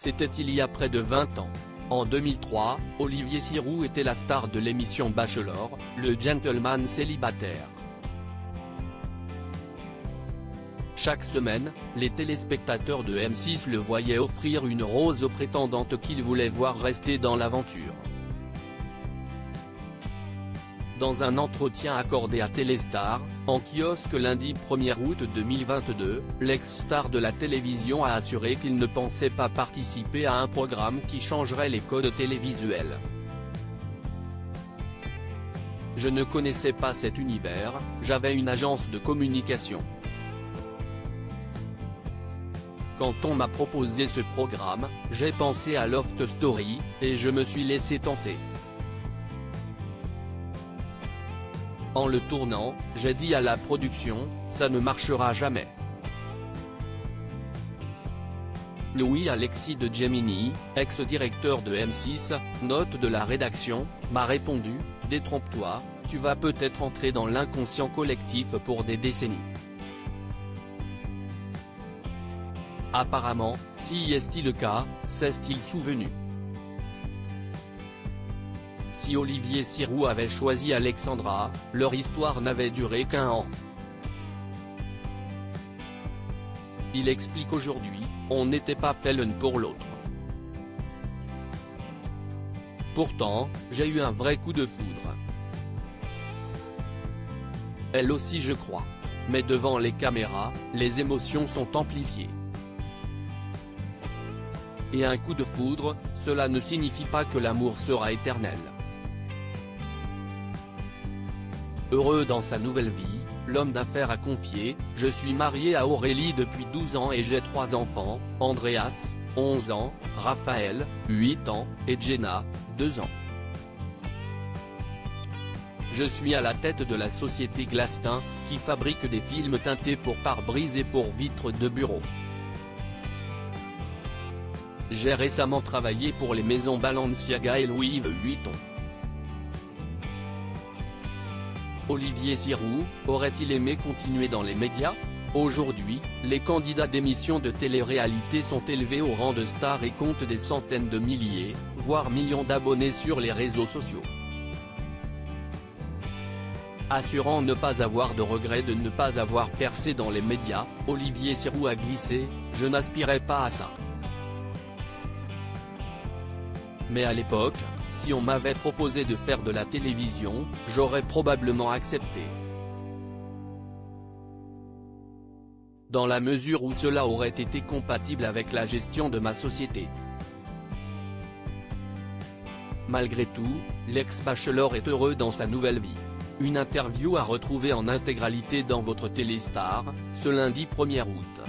C'était il y a près de 20 ans. En 2003, Olivier Siroux était la star de l'émission Bachelor, le gentleman célibataire. Chaque semaine, les téléspectateurs de M6 le voyaient offrir une rose aux prétendantes qu'il voulait voir rester dans l'aventure. Dans un entretien accordé à Téléstar, en kiosque lundi 1er août 2022, l'ex-star de la télévision a assuré qu'il ne pensait pas participer à un programme qui changerait les codes télévisuels. « Je ne connaissais pas cet univers, j'avais une agence de communication. Quand on m'a proposé ce programme, j'ai pensé à Loft Story, et je me suis laissé tenter. En le tournant, j'ai dit à la production, ça ne marchera jamais. » Louis-Alexis de Gemini, ex-directeur de M6, note de la rédaction, m'a répondu, « Détrompe-toi, tu vas peut-être entrer dans l'inconscient collectif pour des décennies. » Apparemment, si est-il le cas, s'est-il souvenu. Si Olivier Siroux avait choisi Alexandra, leur histoire n'avait duré qu'1 an. Il explique aujourd'hui, on n'était pas fait l'un pour l'autre. Pourtant, j'ai eu un vrai coup de foudre. Elle aussi je crois. Mais devant les caméras, les émotions sont amplifiées. Et un coup de foudre, cela ne signifie pas que l'amour sera éternel. Heureux dans sa nouvelle vie, l'homme d'affaires a confié, « Je suis marié à Aurélie depuis 12 ans et j'ai 3 enfants, Andreas, 11 ans, Raphaël, 8 ans, et Jenna, 2 ans. Je suis à la tête de la société Glastin, qui fabrique des films teintés pour pare-brise et pour vitres de bureau. J'ai récemment travaillé pour les maisons Balenciaga et Louis Vuitton. » Olivier Siroux, aurait-il aimé continuer dans les médias? Aujourd'hui, les candidats d'émissions de télé-réalité sont élevés au rang de stars et comptent des centaines de milliers, voire millions d'abonnés sur les réseaux sociaux. Assurant ne pas avoir de regret de ne pas avoir percé dans les médias, Olivier Siroux a glissé, « Je n'aspirais pas à ça. Mais à l'époque, si on m'avait proposé de faire de la télévision, j'aurais probablement accepté. Dans la mesure où cela aurait été compatible avec la gestion de ma société. » Malgré tout, l'ex-bachelor est heureux dans sa nouvelle vie. Une interview à retrouver en intégralité dans votre Téléstar, ce lundi 1er août.